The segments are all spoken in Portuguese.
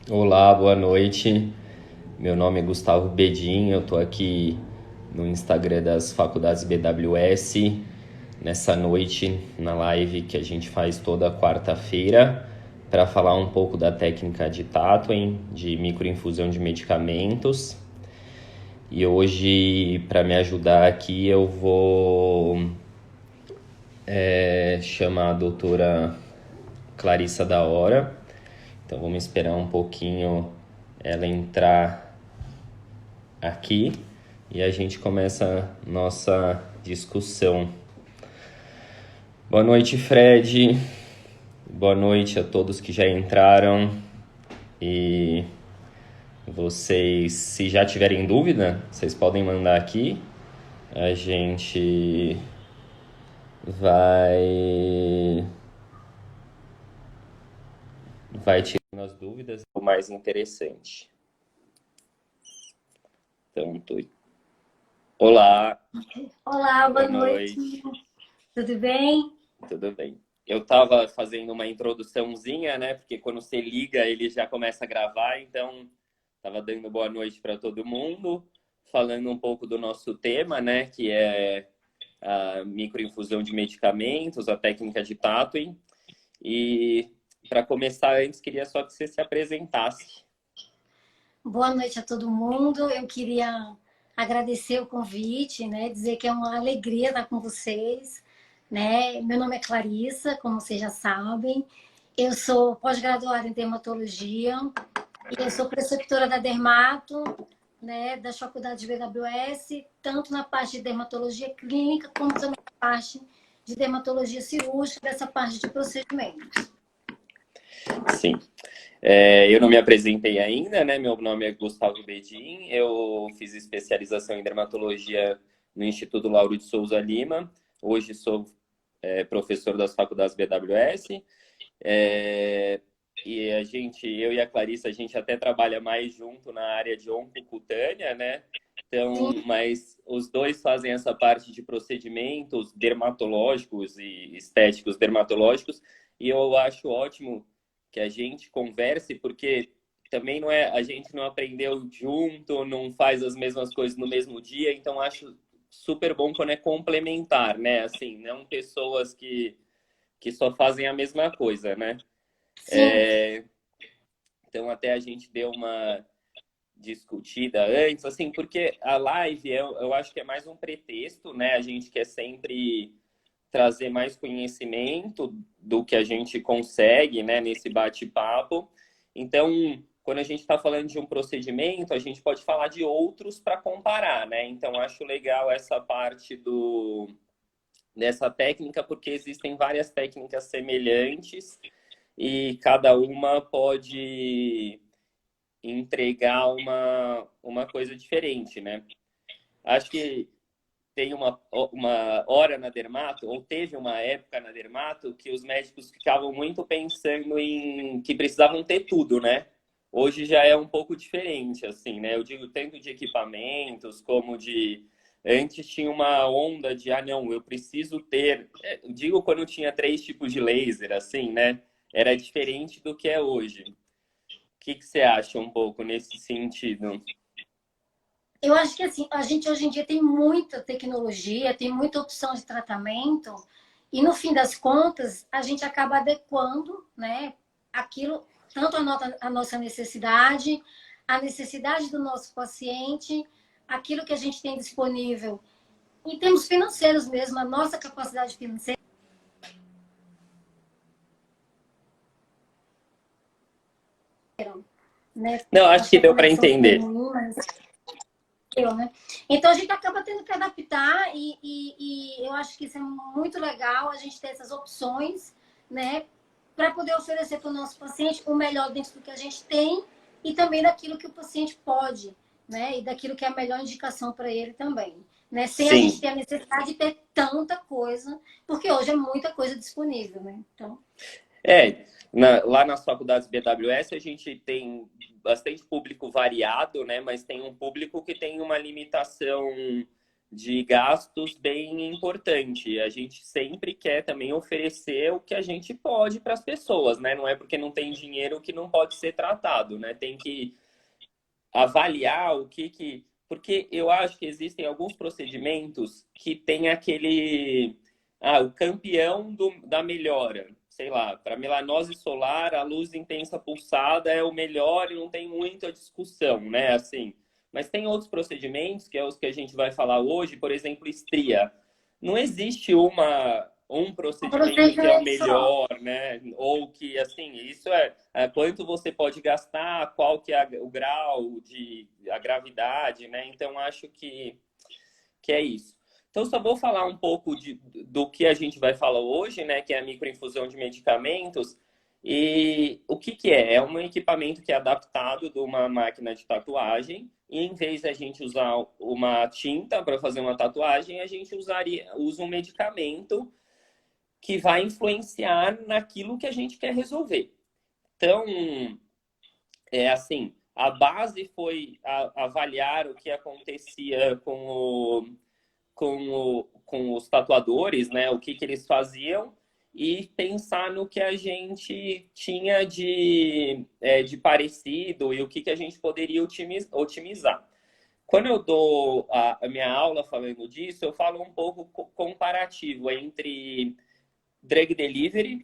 Olá, boa noite. Meu nome é Gustavo Bedin, eu estou aqui no Instagram das Faculdades BWS, nessa noite, na live que a gente faz toda quarta-feira, para falar um pouco da técnica de Tatwin, de microinfusão de medicamentos. E hoje, para me ajudar aqui, eu vou chamar a doutora Clarissa da Hora. Então vamos esperar um pouquinho ela entrar aqui e a gente começa a nossa discussão. Boa noite, Fred. Boa noite a todos que já entraram. E vocês, se já tiverem dúvida, vocês podem mandar aqui. A gente vai tirando as dúvidas, o mais interessante. Então, olá, Olá, boa boa noite. noite. Tudo bem? Tudo bem. Eu estava fazendo uma introduçãozinha, né? Porque quando você liga, ele já começa a gravar. Então, estava dando boa noite para todo mundo, falando um pouco do nosso tema, né? Que é a microinfusão de medicamentos, a técnica de Tatwin. E para começar, antes, queria só que você se apresentasse. Boa noite a todo mundo. Eu queria agradecer o convite, né? Dizer que é uma alegria estar com vocês, né? Meu nome é Clarissa, como vocês já sabem. Eu sou pós-graduada em dermatologia e eu sou preceptora da Dermato, né? Das faculdades de BWS, tanto na parte de dermatologia clínica como também na parte de dermatologia cirúrgica, dessa parte de procedimentos. Sim. Eu não me apresentei ainda, né? Meu nome é Gustavo Bedin, eu fiz especialização em dermatologia no Instituto Lauro de Souza Lima. Hoje sou professor das faculdades BWS. É, e eu e a Clarissa, a gente até trabalha mais junto na área de oncocutânea, né? Então, Sim, mas os dois fazem essa parte de procedimentos dermatológicos e estéticos dermatológicos, e eu acho ótimo que a gente converse, porque também não é, a gente não aprendeu junto, não faz as mesmas coisas no mesmo dia, então acho super bom quando é complementar, né? Assim, não pessoas que só fazem a mesma coisa, né? sim. Então até a gente deu uma discutida antes, assim, porque a live eu acho que é mais um pretexto, né? A gente quer sempre trazer mais conhecimento do que a gente consegue, né, nesse bate-papo. Então, quando a gente está falando de um procedimento, a gente pode falar de outros para comparar, né? Então, acho legal essa parte dessa técnica, porque existem várias técnicas semelhantes e cada uma pode entregar uma coisa diferente, né? Acho que tem uma hora na Dermato, ou teve uma época na Dermato, que os médicos ficavam muito pensando em que precisavam ter tudo, né? Hoje já é um pouco diferente, assim, né? Eu digo tanto de equipamentos como de. Antes tinha uma onda de, ah, não, eu preciso ter. Eu digo quando tinha três tipos de laser, assim, né? Era diferente do que é hoje. O que você acha um pouco nesse sentido? Eu acho que assim, a gente hoje em dia tem muita tecnologia, tem muita opção de tratamento, e no fim das contas, a gente acaba adequando, né, aquilo, tanto a nossa necessidade, a necessidade do nosso paciente, aquilo que a gente tem disponível em termos financeiros mesmo, a nossa capacidade financeira, né? Não, acho Acho que que a deu para conexão ficou entender. ruim, mas né? Então a gente acaba tendo que adaptar e eu acho que isso é muito legal, a gente ter essas opções, né? Para poder oferecer para o nosso paciente o melhor dentro do que a gente tem e também daquilo que o paciente pode, né? E daquilo que é a melhor indicação para ele também. Né? Sem a gente Sim. ter a necessidade de ter tanta coisa, porque hoje é muita coisa disponível, né? Então, Lá nas faculdades BWS a gente tem bastante público variado, né? Mas tem um público que tem uma limitação de gastos bem importante. A gente sempre quer também oferecer o que a gente pode para as pessoas, né? Não é porque não tem dinheiro que não pode ser tratado, né? Tem que avaliar o que... Porque eu acho que existem alguns procedimentos que tem aquele... Ah, o campeão da melhora. Sei lá, para melanose solar, a luz intensa pulsada é o melhor e não tem muita discussão, né? Assim, mas tem outros procedimentos, que é os que a gente vai falar hoje, por exemplo, estria. Não existe um Um procedimento que é o procedimento só. melhor, né? Ou que, assim, isso é quanto você pode gastar, qual que é o grau de a gravidade, né? Então, acho que é isso. Então, só vou falar um pouco do que a gente vai falar hoje, né? Que é a microinfusão de medicamentos. E o que é? É um equipamento que é adaptado de uma máquina de tatuagem. E em vez de a gente usar uma tinta para fazer uma tatuagem, a gente usa um medicamento que vai influenciar naquilo que a gente quer resolver. Então, é assim, a base foi avaliar o que acontecia com os tatuadores, né? O que eles faziam e pensar no que a gente tinha de parecido e o que a gente poderia otimizar. Quando eu dou a minha aula falando disso, eu falo um pouco comparativo entre drug delivery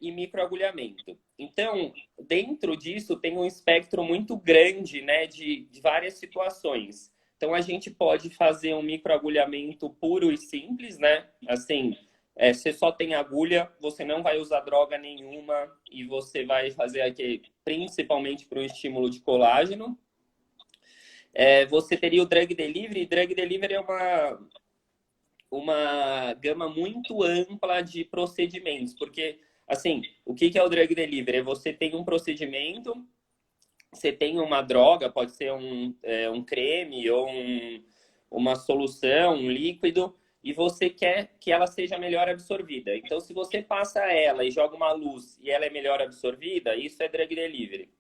e microagulhamento. Então, dentro disso tem um espectro muito grande, né, de várias situações. Então, a gente pode fazer um microagulhamento puro e simples, né? Assim, você só tem agulha, você não vai usar droga nenhuma e você vai fazer aqui principalmente para o estímulo de colágeno. Você teria o drug delivery. Drug delivery é uma gama muito ampla de procedimentos, porque, assim, o que é o drug delivery? Você tem um procedimento, você tem uma droga, pode ser um creme ou uma solução, um líquido, e você quer que ela seja melhor absorvida. Então, se você passa ela e joga uma luz e ela é melhor absorvida, isso é drug delivery.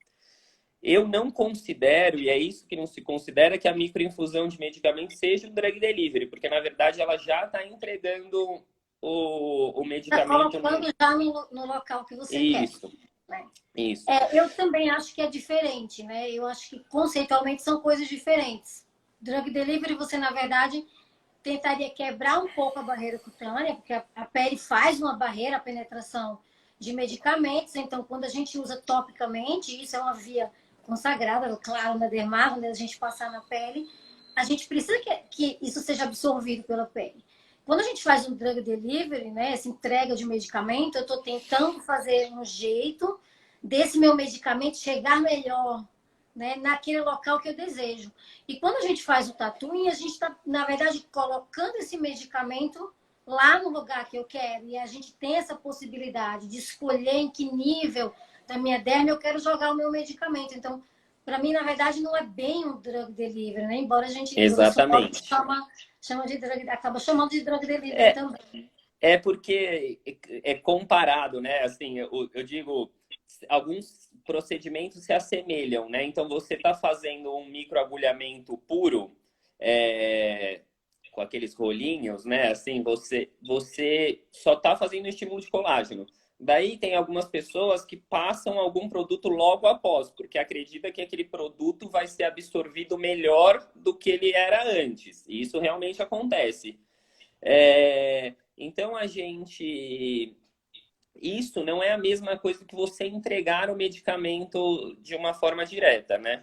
Eu não considero, e é isso que não se considera, que a microinfusão de medicamento seja um drug delivery, porque na verdade ela já está entregando o Está medicamento. colocando já no local que você quer. Isso, Né? isso. Eu também acho que é diferente, né? Eu acho que conceitualmente são coisas diferentes. Drug delivery, você, na verdade, tentaria quebrar um pouco a barreira cutânea, porque a pele faz uma barreira, a penetração de medicamentos. Então, quando a gente usa topicamente, isso é uma via consagrada, claro, na dermato, né? A gente passar na pele, a gente precisa que isso seja absorvido pela pele. Quando a gente faz um drug delivery, né, essa entrega de medicamento, eu estou tentando fazer um jeito desse meu medicamento chegar melhor, né, naquele local que eu desejo. E quando a gente faz o tattooing, a gente está, na verdade, colocando esse medicamento lá no lugar que eu quero. E a gente tem essa possibilidade de escolher em que nível da minha derma eu quero jogar o meu medicamento. Então, para mim, na verdade, não é bem um drug delivery, né? Embora a gente, Exatamente. chama de drug, acaba chamando de drug delivery É, também. é porque é comparado, né? Assim, eu digo, alguns procedimentos se assemelham, né? Então, você está fazendo um microagulhamento puro, com aqueles rolinhos, né? Assim, você só está fazendo estímulo de colágeno. Daí tem algumas pessoas que passam algum produto logo após, porque acredita que aquele produto vai ser absorvido melhor do que ele era antes. E isso realmente acontece. Então a gente. Isso não é a mesma coisa que você entregar o medicamento de uma forma direta, né?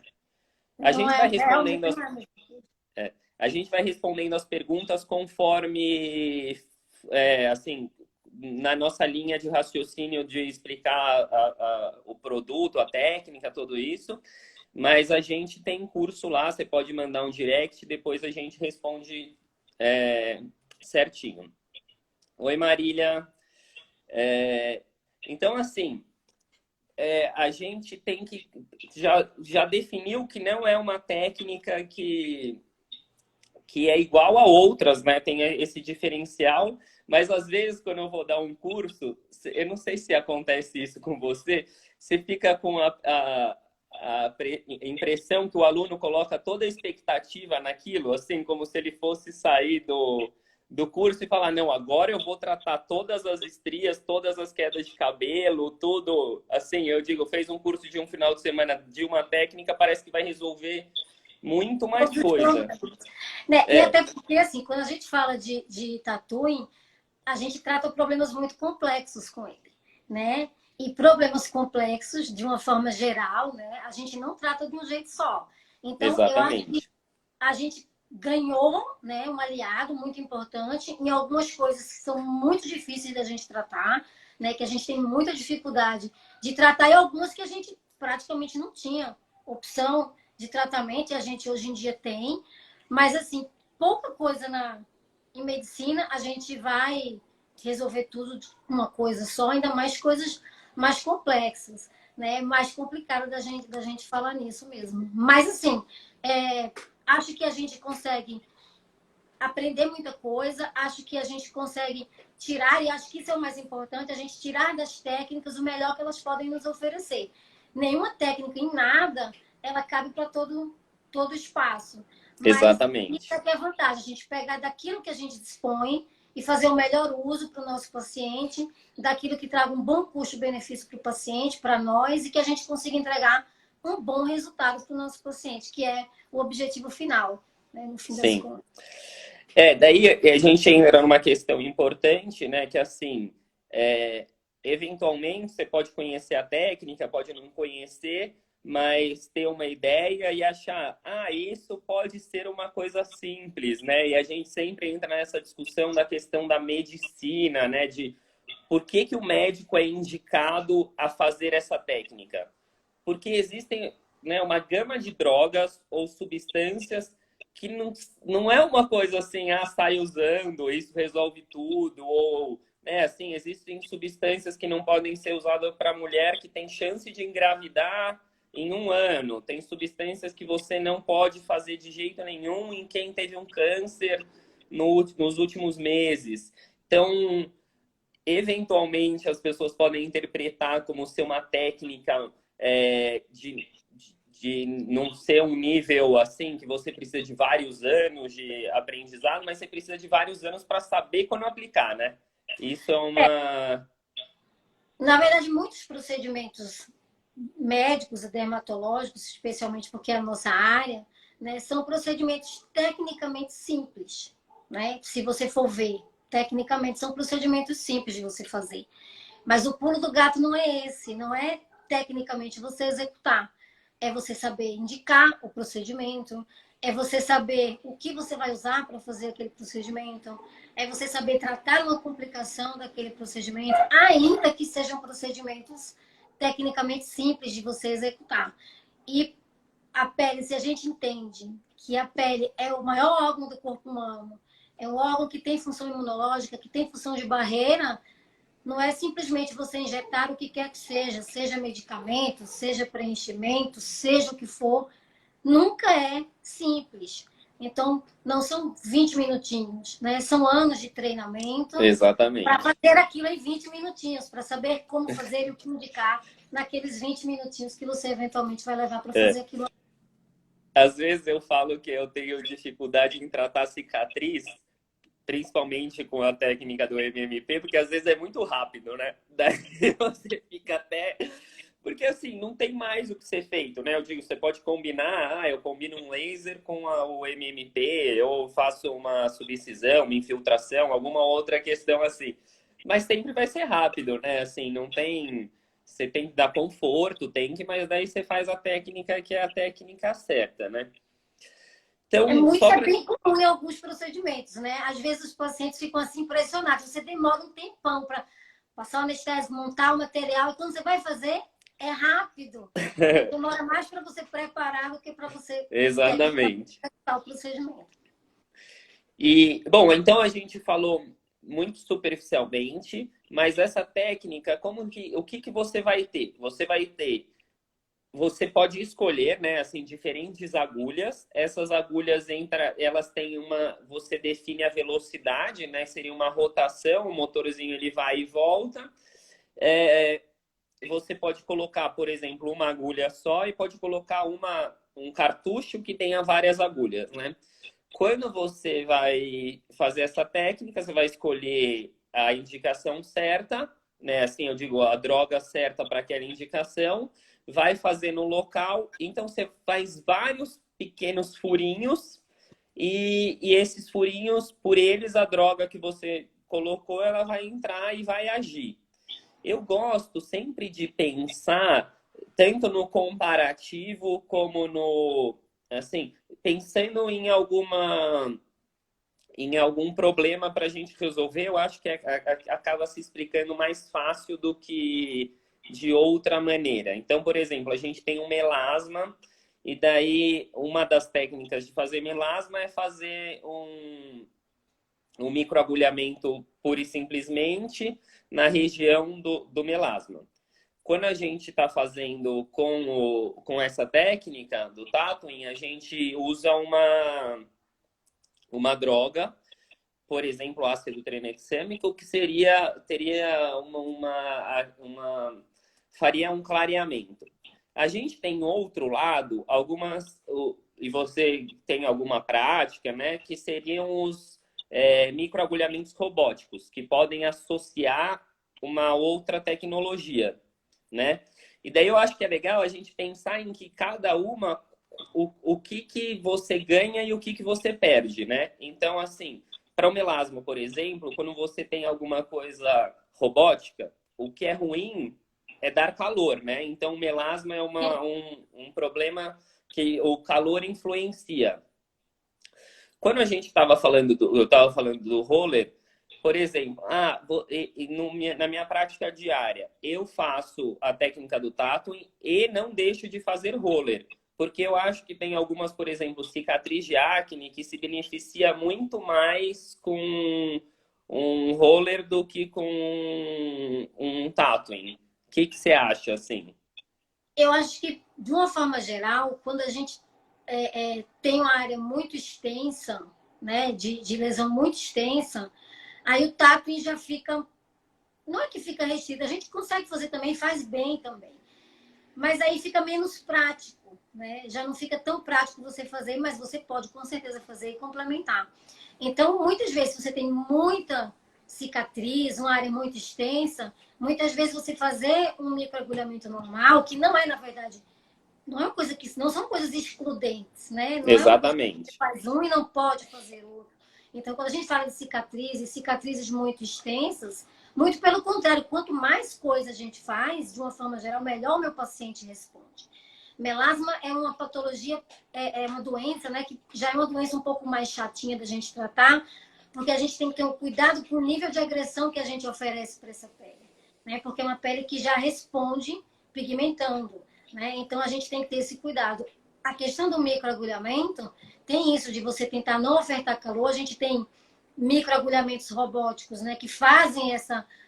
A Não gente vai é respondendo realmente as, não é. a gente vai respondendo as perguntas conforme, assim, na nossa linha de raciocínio de explicar o produto, a técnica, tudo isso. Mas a gente tem curso lá, você pode mandar um direct, depois a gente responde certinho. Oi, Marília. Então, assim, a gente tem que já definiu que não é uma técnica que é igual a outras, né? Tem esse diferencial, mas às vezes quando eu vou dar um curso, eu não sei se acontece isso com você, você fica com impressão que o aluno coloca toda a expectativa naquilo, assim, como se ele fosse sair do curso e falar, não, agora eu vou tratar todas as estrias, todas as quedas de cabelo, tudo. Assim, eu digo, fez um curso de um final de semana de uma técnica, parece que vai resolver muito mais coisa. Né? E até porque, assim, quando a gente fala de tattooing, a gente trata problemas muito complexos com ele, né? E problemas complexos, de uma forma geral, né? A gente não trata de um jeito só. Então, eu acho que Exatamente. a gente ganhou, né, um aliado muito importante em algumas coisas que são muito difíceis da gente tratar, né? Que a gente tem muita dificuldade de tratar, e algumas que a gente praticamente não tinha opção de tratamento, e a gente hoje em dia tem. Mas, assim, pouca coisa em medicina a gente vai resolver tudo de uma coisa só, ainda mais coisas mais complexas, né? Mais complicado da gente falar nisso mesmo. Mas, assim, acho que a gente consegue aprender muita coisa, acho que a gente consegue tirar, e acho que isso é o mais importante, a gente tirar das técnicas o melhor que elas podem nos oferecer. Nenhuma técnica em nada, ela cabe para todo espaço. Mas isso Exatamente. é que é a vantagem, a gente pegar daquilo que a gente dispõe e fazer o melhor uso para o nosso paciente, daquilo que traga um bom custo-benefício para o paciente, para nós, e que a gente consiga entregar um bom resultado para o nosso paciente, que é o objetivo final, né, no fim das Sim. contas. Daí a gente entra numa questão importante, né? Que assim, eventualmente você pode conhecer a técnica, pode não conhecer, mas ter uma ideia e achar, isso pode ser uma coisa simples, né? E a gente sempre entra nessa discussão da questão da medicina, né? De por que que o médico é indicado a fazer essa técnica? Porque existem, né, uma gama de drogas ou substâncias que não é uma coisa assim, sai usando, isso resolve tudo, ou, né, assim, existem substâncias que não podem ser usadas para mulher que tem chance de engravidar em um ano, tem substâncias que você não pode fazer de jeito nenhum em quem teve um câncer nos últimos meses. Então, eventualmente, as pessoas podem interpretar como ser uma técnica de não ser um nível assim que você precisa de vários anos de aprendizado, mas você precisa de vários anos para saber quando aplicar, né? Isso é uma... Na verdade, muitos procedimentos médicos e dermatológicos, especialmente porque é a nossa área, né, são procedimentos tecnicamente simples, né? Se você for ver, tecnicamente são procedimentos simples de você fazer. Mas o pulo do gato não é esse, não é tecnicamente você executar. É você saber indicar o procedimento, é você saber o que você vai usar para fazer aquele procedimento, é você saber tratar uma complicação daquele procedimento, ainda que sejam procedimentos tecnicamente simples de você executar. E a pele, se a gente entende que a pele é o maior órgão do corpo humano, é um órgão que tem função imunológica, que tem função de barreira, não é simplesmente você injetar o que quer que seja, seja medicamento, seja preenchimento, seja o que for, nunca é simples. Então, não são 20 minutinhos, né? São anos de treinamento para Exatamente. fazer aquilo em 20 minutinhos, para saber como fazer e o que indicar naqueles 20 minutinhos que você eventualmente vai levar para fazer aquilo. Às vezes eu falo que eu tenho dificuldade em tratar cicatriz, principalmente com a técnica do MMP, porque às vezes é muito rápido, né? Daí você fica até... Porque assim, não tem mais o que ser feito, né? Eu digo, você pode combinar, eu combino um laser com o MMP, eu faço uma subcisão, uma infiltração, alguma outra questão assim. Mas sempre vai ser rápido, né? Assim, não tem... Você tem que dar conforto, tem que, mas daí você faz a técnica que é a técnica certa, né? Então, só É para... bem comum em alguns procedimentos, né? Às vezes os pacientes ficam assim impressionados. Você demora um tempão para passar o anestésico, montar o material, e quando você vai fazer, é rápido. Demora mais para você preparar do que para você Exatamente. executar o procedimento. E, bom, então a gente falou muito superficialmente, mas essa técnica, o que que você vai ter? Você pode escolher, né, assim, diferentes agulhas. Essas agulhas elas têm você define a velocidade, né? Seria uma rotação, o motorzinho ele vai e volta. você pode colocar, por exemplo, uma agulha só e pode colocar um cartucho que tenha várias agulhas, né? Quando você vai fazer essa técnica, você vai escolher a indicação certa, né? Assim, eu digo, a droga certa para aquela indicação, vai fazer no local, então você faz vários pequenos furinhos e esses furinhos, por eles, a droga que você colocou, ela vai entrar e vai agir. Eu gosto sempre de pensar tanto no comparativo como no, assim, pensando em algum problema para a gente resolver, eu acho que acaba se explicando mais fácil do que de outra maneira. Então, por exemplo, a gente tem um melasma, e daí uma das técnicas de fazer melasma é fazer um microagulhamento pura e simplesmente na região do melasma. Quando a gente está fazendo com essa técnica do tattooing, a gente usa uma droga, por exemplo, ácido tranexâmico, que teria faria um clareamento. A gente tem outro lado, e você tem alguma prática, né, que seriam os microagulhamentos robóticos, que podem associar uma outra tecnologia, né? E daí eu acho que é legal a gente pensar em que cada uma, o que você ganha e o que você perde, né? Então, assim, para o melasma, por exemplo, quando você tem alguma coisa robótica, o que é ruim é dar calor, né? Então, o melasma é um problema que o calor influencia. Quando a gente estava falando eu estava falando do roller, por exemplo, na minha prática diária, eu faço a técnica do tattooing e não deixo de fazer roller, porque eu acho que tem algumas, por exemplo, cicatriz de acne que se beneficia muito mais com um roller do que com um tattooing. O que você acha, assim? Eu acho que, de uma forma geral, quando a gente tem uma área muito extensa, né, de lesão muito extensa, aí o tapping já fica, não é que fica restrito, a gente consegue fazer também, faz bem também, mas aí fica menos prático, né? Já não fica tão prático você fazer, mas você pode com certeza fazer e complementar. Então, muitas vezes, se você tem muita cicatriz, uma área muito extensa, muitas vezes você fazer um microagulhamento normal, que não é, na verdade, não é uma coisa que não são coisas excludentes, né? Não é uma coisa que você Exatamente. faz um e não pode fazer outro. Então, quando a gente fala de cicatrizes, cicatrizes muito extensas, muito pelo contrário, quanto mais coisa a gente faz, de uma forma geral, melhor o meu paciente responde. Melasma é uma patologia, é uma doença, né? Que já é uma doença um pouco mais chatinha da gente tratar, porque a gente tem que ter um cuidado com o nível de agressão que a gente oferece para essa pele, né? Porque é uma pele que já responde pigmentando, né? Então a gente tem que ter esse cuidado. A questão do microagulhamento tem isso de você tentar não ofertar calor. A gente tem microagulhamentos robóticos, né? Que fazem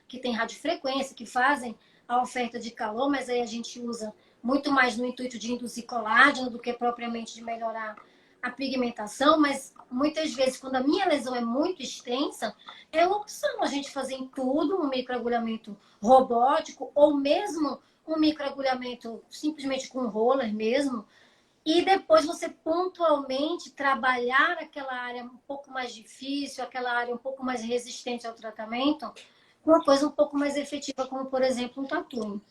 que tem radiofrequência, que fazem a oferta de calor, mas aí a gente usa muito mais no intuito de induzir colágeno do que propriamente de melhorar a pigmentação, mas muitas vezes, quando a minha lesão é muito extensa, é uma opção a gente fazer em tudo um microagulhamento robótico ou mesmo um microagulhamento simplesmente com roller mesmo, e depois você pontualmente trabalhar aquela área um pouco mais difícil, aquela área um pouco mais resistente ao tratamento, com uma coisa um pouco mais efetiva, como por exemplo um tatu.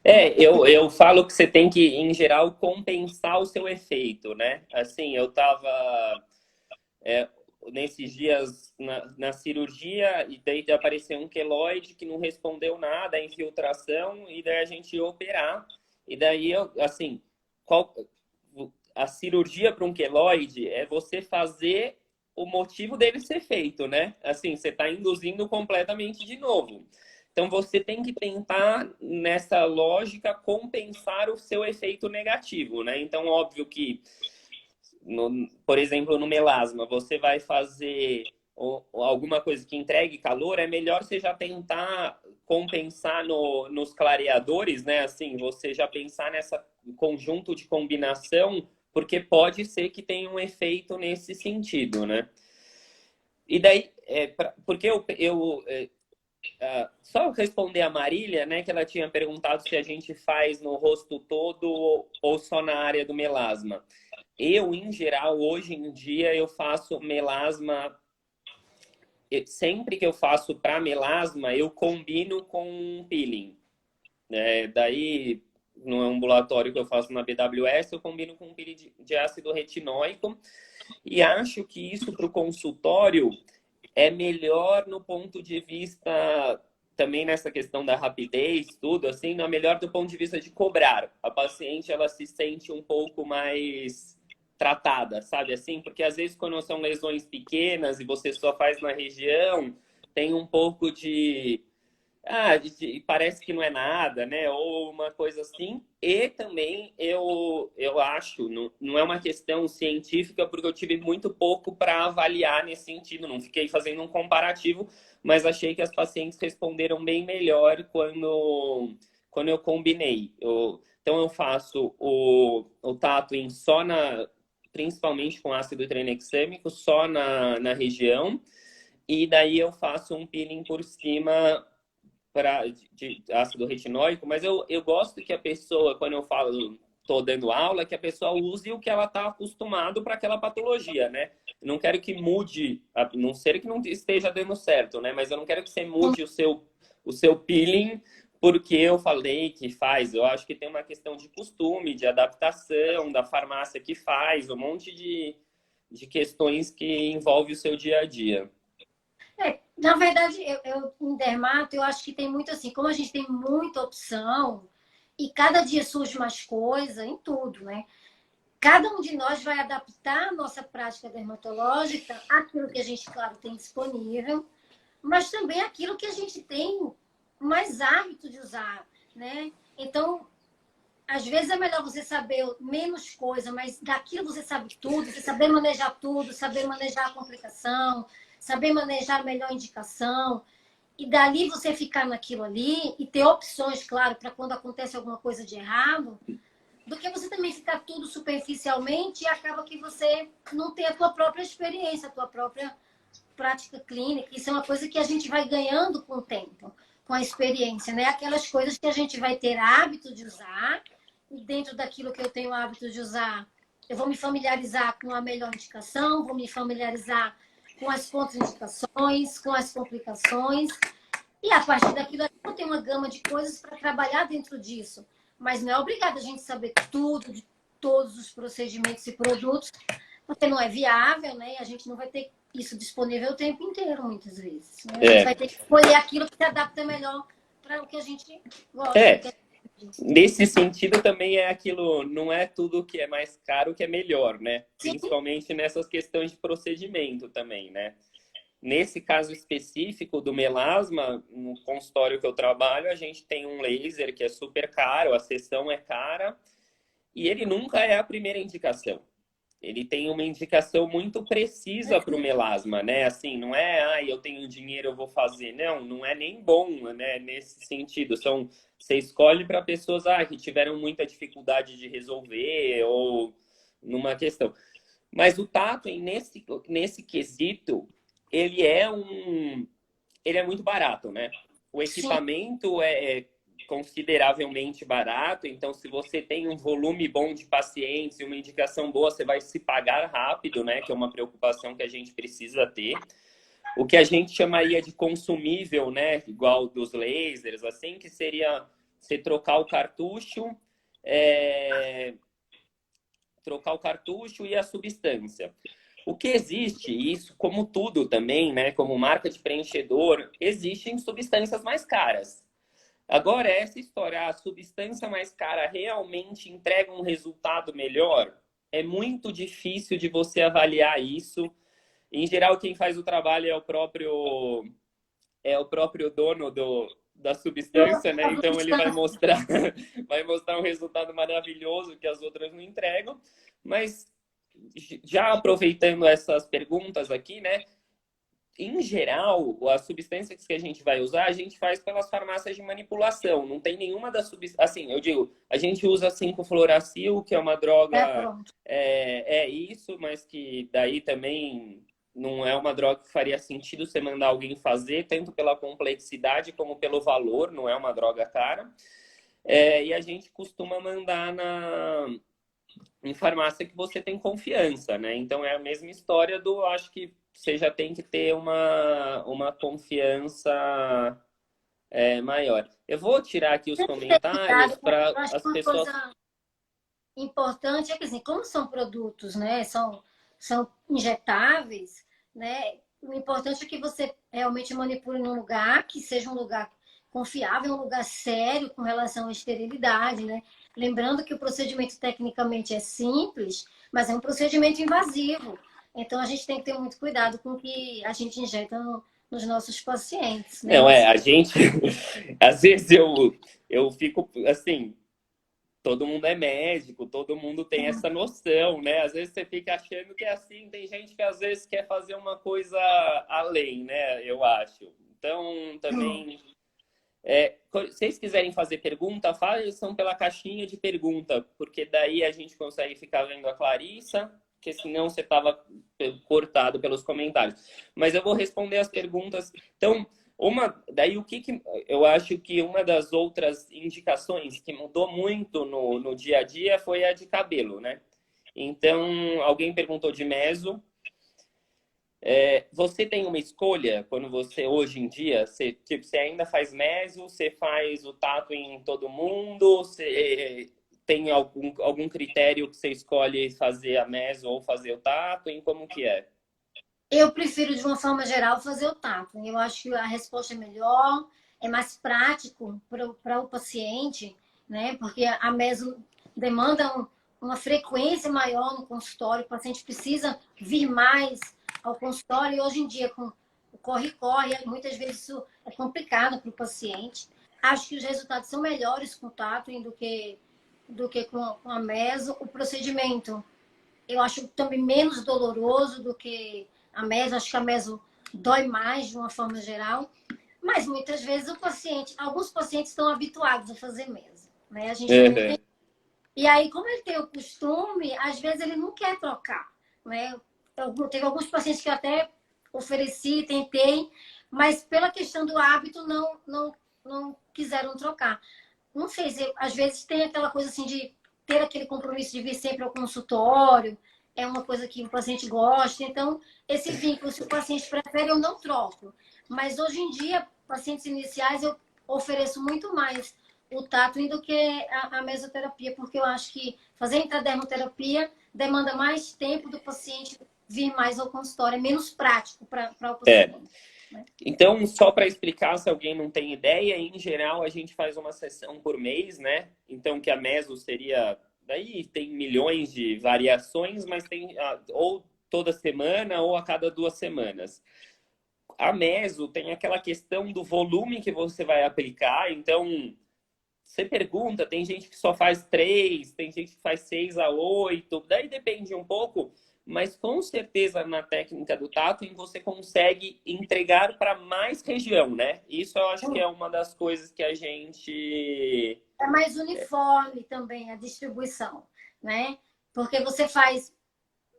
Eu falo que você tem que, em geral, compensar o seu efeito, né? Assim, eu tava nesses dias na cirurgia e daí apareceu um queloide que não respondeu nada, a infiltração, e daí a gente ia operar. E daí, assim, a cirurgia para um queloide é você fazer o motivo dele ser feito, né? Assim, você está induzindo completamente de novo. Então, você tem que tentar, nessa lógica, compensar o seu efeito negativo, né? Então, óbvio que, por exemplo, no melasma, você vai fazer alguma coisa que entregue calor, é melhor você já tentar compensar nos clareadores, né? Assim, você já pensar nessa conjunto de combinação, porque pode ser que tenha um efeito nesse sentido, né? E daí, porque Só responder a Marília, né, que ela tinha perguntado se a gente faz no rosto todo ou só na área do melasma. Eu, em geral, hoje em dia, eu faço melasma. Sempre que eu faço para melasma, eu combino com peeling. Daí, no ambulatório que eu faço na BWS, eu combino com peeling de ácido retinóico. E acho que isso para o consultório é melhor no ponto de vista, também nessa questão da rapidez, tudo assim, não é melhor do ponto de vista de cobrar. A paciente, ela se sente um pouco mais tratada, sabe assim? Porque às vezes quando são lesões pequenas e você só faz na região, tem um pouco de parece que não é nada, né? Ou uma coisa assim. E também eu acho, não é uma questão científica, porque eu tive muito pouco para avaliar nesse sentido. Não fiquei fazendo um comparativo, mas achei que as pacientes responderam bem melhor quando eu combinei. Então eu faço o tattooing principalmente com ácido tranexâmico, só na região. E daí eu faço um peeling por cima de ácido retinóico, mas eu gosto que a pessoa, quando eu falo, estou dando aula, que a pessoa use o que ela está acostumado para aquela patologia, né? Eu não quero que mude, a não ser que não esteja dando certo, né? Mas eu não quero que você mude o seu peeling porque eu falei que faz. Eu acho que tem uma questão de costume, de adaptação, da farmácia que faz, um monte de questões que envolve o seu dia a dia. Na verdade, em dermato, eu acho que tem muito assim, como a gente tem muita opção e cada dia surge mais coisa em tudo, né? Cada um de nós vai adaptar a nossa prática dermatológica àquilo que a gente, claro, tem disponível, mas também aquilo que a gente tem mais hábito de usar, né? Então, às vezes é melhor você saber menos coisa, mas daquilo você sabe tudo, você saber manejar tudo, saber manejar a complicação, saber manejar a melhor indicação, e dali você ficar naquilo ali e ter opções, claro, para quando acontece alguma coisa de errado, do que você também ficar tudo superficialmente e acaba que você não tem a tua própria experiência, a tua própria prática clínica. Isso é uma coisa que a gente vai ganhando com o tempo, com a experiência, né? Aquelas coisas que a gente vai ter hábito de usar, e dentro daquilo que eu tenho hábito de usar, eu vou me familiarizar com a melhor indicação, vou me familiarizar com as contraindicações, com as complicações, e a partir daquilo eu tenho uma gama de coisas para trabalhar dentro disso. Mas não é obrigado a gente saber tudo de todos os procedimentos e produtos, porque não é viável, né? E a gente não vai ter isso disponível o tempo inteiro, muitas vezes. Né? A gente vai ter que escolher aquilo que se adapta melhor para o que a gente gosta. Nesse sentido também é aquilo, não é tudo que é mais caro que é melhor, né? Sim. Principalmente nessas questões de procedimento também, né? Nesse caso específico do melasma, no consultório que eu trabalho, a gente tem um laser que é super caro, a sessão é cara, e ele nunca é a primeira indicação. Ele tem uma indicação muito precisa para o melasma, né? Assim, não é, eu tenho dinheiro, eu vou fazer. Não, não é nem bom, né? Nesse sentido. Você escolhe para pessoas que tiveram muita dificuldade de resolver ou numa questão. Mas o tattooing, nesse quesito, ele é muito barato, né? O equipamento é consideravelmente barato, então se você tem um volume bom de pacientes e uma indicação boa, você vai se pagar rápido, né? Que é uma preocupação que a gente precisa ter. O que a gente chamaria de consumível, né? Igual dos lasers, assim, que seria você trocar o cartucho, e a substância. O que existe, isso como tudo também, né? Como marca de preenchedor, existem substâncias mais caras. Agora, essa história, a substância mais cara realmente entrega um resultado melhor? É muito difícil de você avaliar isso. Em geral, quem faz o trabalho é o próprio dono da substância, né? Então ele vai mostrar um resultado maravilhoso que as outras não entregam. Mas já aproveitando essas perguntas aqui, né? Em geral, as substâncias que a gente vai usar, a gente faz pelas farmácias de manipulação. Não tem nenhuma das substâncias. Assim, eu digo, a gente usa 5-fluoracil, que é uma droga. É isso, mas que daí também não é uma droga que faria sentido você mandar alguém fazer, tanto pela complexidade como pelo valor, não é uma droga cara. E a gente costuma mandar em farmácia que você tem confiança, né? Então é a mesma história do, acho que você já tem que ter uma confiança maior. Eu vou tirar aqui os Tem que ter comentários cuidado. para Eu acho que as uma pessoas. coisa importante é que, assim, como são produtos, né, são injetáveis, né, o importante é que você realmente manipule num lugar que seja um lugar confiável, um lugar sério com relação à esterilidade, né? Lembrando que o procedimento tecnicamente é simples, mas é um procedimento invasivo. Então, a gente tem que ter muito cuidado com o que a gente injeta nos nossos pacientes, né? Não, a gente. Às vezes eu fico assim. Todo mundo é médico, todo mundo tem essa noção, né? Às vezes você fica achando que é assim, tem gente que às vezes quer fazer uma coisa além, né? Eu acho. Então, também, se vocês quiserem fazer pergunta, façam pela caixinha de pergunta, porque daí a gente consegue ficar vendo a Clarissa, porque senão você estava cortado pelos comentários. Mas eu vou responder as perguntas. Então, daí eu acho que uma das outras indicações que mudou muito no dia a dia foi a de cabelo, né? Então, alguém perguntou de meso. Você tem uma escolha quando você, hoje em dia, você ainda faz meso, você faz o tato em todo mundo, você tem algum critério que você escolhe fazer a meso ou fazer o tato, em como que é? Eu prefiro, de uma forma geral, fazer o tato. Eu acho que a resposta é melhor, é mais prático para o paciente, né? Porque a meso demanda uma frequência maior no consultório, o paciente precisa vir mais ao consultório, e hoje em dia, com o corre-corre, muitas vezes isso é complicado para o paciente. Acho que os resultados são melhores com o tato do que com a meso. O procedimento eu acho também menos doloroso do que a meso. Acho que a meso dói mais de uma forma geral. Mas muitas vezes alguns pacientes estão habituados a fazer meso, né? A gente também tem. Uhum. E aí, como ele tem o costume, às vezes ele não quer trocar, né? Teve alguns pacientes que eu até ofereci, tentei, mas pela questão do hábito não quiseram trocar. Não sei se às vezes tem aquela coisa assim de ter aquele compromisso de vir sempre ao consultório, é uma coisa que o paciente gosta, então esse vínculo, se o paciente prefere, eu não troco. Mas hoje em dia, pacientes iniciais, eu ofereço muito mais o tato do que a mesoterapia, porque eu acho que fazer intradermoterapia demanda mais tempo do paciente vir mais ao consultório, é menos prático para o É. paciente. Né? Então, só para explicar, se alguém não tem ideia, em geral a gente faz uma sessão por mês, né? Então, que a meso seria. Daí tem milhões de variações, mas tem ou toda semana ou a cada 2 semanas. A meso tem aquela questão do volume que você vai aplicar, então você pergunta, tem gente que só faz 3, tem gente que faz 6 a 8, daí depende um pouco, mas com certeza na técnica do tato você consegue entregar para mais região, né? Isso eu acho que é uma das coisas que a gente. É mais uniforme também a distribuição, né? Porque você faz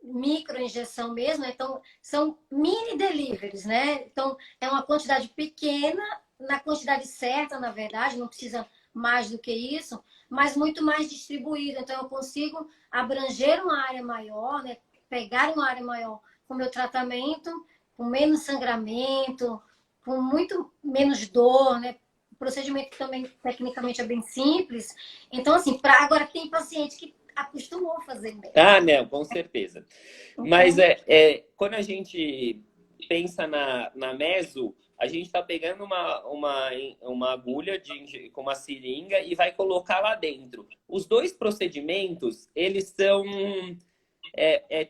microinjeção mesmo, então são mini deliveries, né? Então é uma quantidade pequena, na quantidade certa, na verdade, não precisa mais do que isso, mas muito mais distribuído. Então eu consigo abranger uma área maior, né? Pegar uma área maior com o meu tratamento, com menos sangramento, com muito menos dor, né? O procedimento também tecnicamente é bem simples. Então, assim, agora tem paciente que acostumou a fazer mesmo. Ah, não, com certeza. Mas Então, quando a gente pensa na meso, a gente está pegando uma agulha com uma seringa e vai colocar lá dentro. Os dois procedimentos, eles são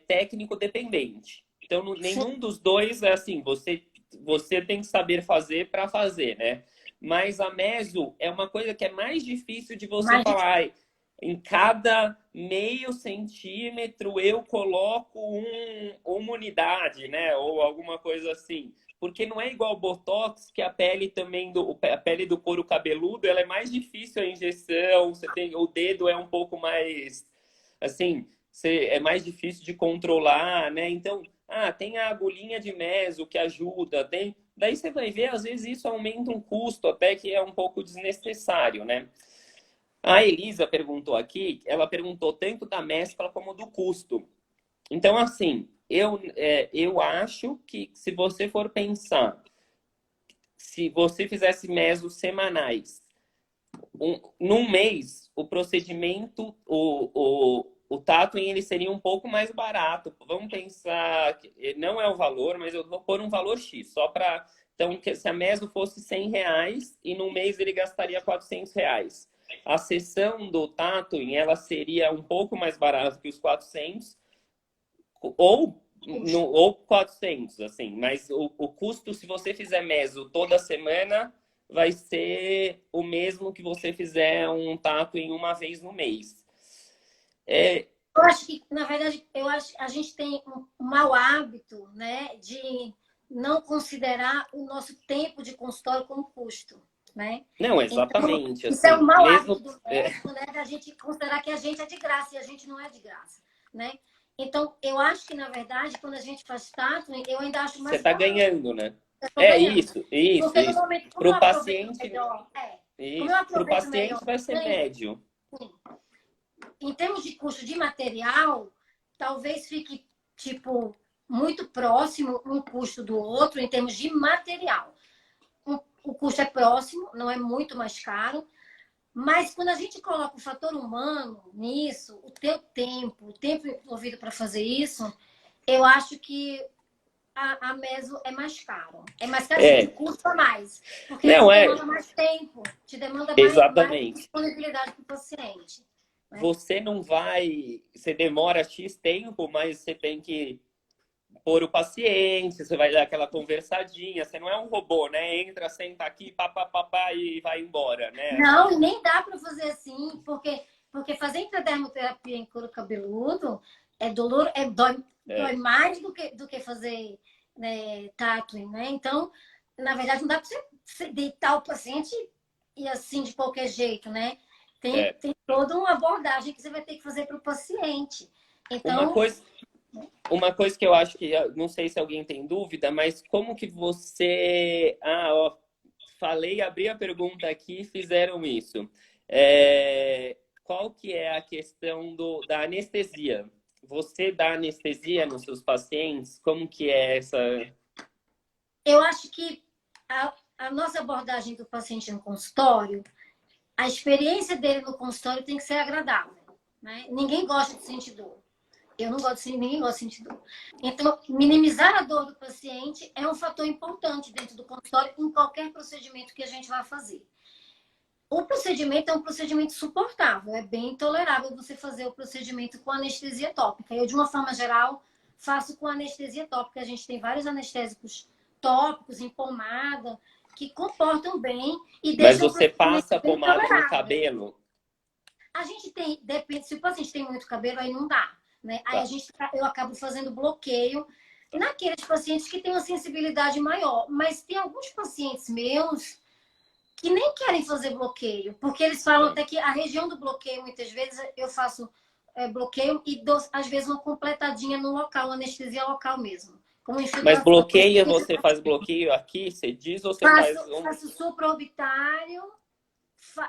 técnico dependente. Então, nenhum dos dois é assim, você tem que saber fazer para fazer, né? Mas a meso é uma coisa que é mais difícil de você mais falar. Ai, em cada meio centímetro eu coloco uma unidade, né? Ou alguma coisa assim. Porque não é igual Botox, que a pele também a pele do couro cabeludo, ela é mais difícil a injeção, o dedo é um pouco mais assim, é mais difícil de controlar, né? Então, Ah, tem a agulhinha de meso que ajuda. Daí você vai ver, às vezes isso aumenta um custo até que é um pouco desnecessário, né? A Elisa perguntou aqui, ela perguntou tanto da mescla como do custo. Então, assim, eu acho que se você for pensar, se você fizesse mesos semanais, num mês, o procedimento, o Tatooine, ele seria um pouco mais barato. Vamos pensar, que não é o valor, mas eu vou pôr um valor X, só para... Então, se a meso fosse R$ 100 e no mês ele gastaria R$ 400. A sessão do Tatooine, ela seria um pouco mais barata que os 400, ou, ou 400, assim. Mas o custo, se você fizer meso toda semana, vai ser o mesmo que você fizer um tato em uma vez no mês. Eu acho que, na verdade, eu acho que a gente tem um mau hábito, né, de não considerar o nosso tempo de consultório como custo, né? Não, Então, exatamente, isso é um assim, mau hábito mesmo... do médico, né, da gente considerar que a gente é de graça e a gente não é de graça, né? Então, eu acho que, na verdade, quando a gente faz tato, eu ainda acho Você mais está barato. ganhando, né? Eu estou É ganhando. isso, isso, Porque, no isso. momento, como Para eu o aproveito paciente, melhor, como eu isso. Para o aproveito melhor, paciente vai ser ganho, médio. sim. Em termos de custo de material, talvez fique, tipo, muito próximo um custo do outro em termos de material. O custo é próximo, não é muito mais caro, mas quando a gente coloca o fator humano nisso, o tempo envolvido para fazer isso, eu acho que a meso é mais caro. É mais caro, assim, te É, custa mais. Porque te não demanda é, mais tempo, te demanda mais exatamente. disponibilidade para o paciente. Né? Você não vai, você demora X tempo, mas você tem que pôr o paciente, você vai dar aquela conversadinha, você não é um robô, né? Entra, senta aqui, papapá e vai embora, né? Não, e nem dá para fazer assim, porque fazer intradermoterapia em couro cabeludo é dolor, dói É, mais do que fazer, né, tattooing, né? Então, na verdade, não dá para você deitar o paciente e assim de qualquer jeito, né? Tem, é. tem toda uma abordagem que você vai ter que fazer para o paciente. Uma Então, coisa, uma coisa que eu acho que, não sei se alguém tem dúvida, mas como que você... Ah, ó, falei, abri a pergunta aqui e fizeram isso. Qual que é a questão da anestesia? Você dá anestesia nos seus pacientes? Como que é essa... eu acho que a nossa abordagem do paciente no consultório, a experiência dele no consultório tem que ser agradável. Né? Ninguém gosta de sentir dor. Eu não gosto de sentir, ninguém gosta de sentir dor. Então, minimizar a dor do paciente é um fator importante dentro do consultório em qualquer procedimento que a gente vai fazer. O procedimento é um procedimento suportável, é bem tolerável você fazer o procedimento com anestesia tópica. Eu, de uma forma geral, faço com anestesia tópica. A gente tem vários anestésicos tópicos em pomada que comportam bem e Mas deixam o você procedimento passa bem pomada no tolerável. cabelo? A gente tem, depende, se o paciente tem muito cabelo, aí não dá. Né? Aí Tá, eu acabo fazendo bloqueio tá. naqueles pacientes que têm uma sensibilidade maior. Mas tem alguns pacientes meus que nem querem fazer bloqueio, porque eles falam Tá. até que a região do bloqueio, muitas vezes, eu faço bloqueio e dou, às vezes, uma completadinha no local, anestesia local mesmo, como Mas infiltração. bloqueia, você faz bloqueio aqui, você diz, ou você faz um... Faço supraorbitário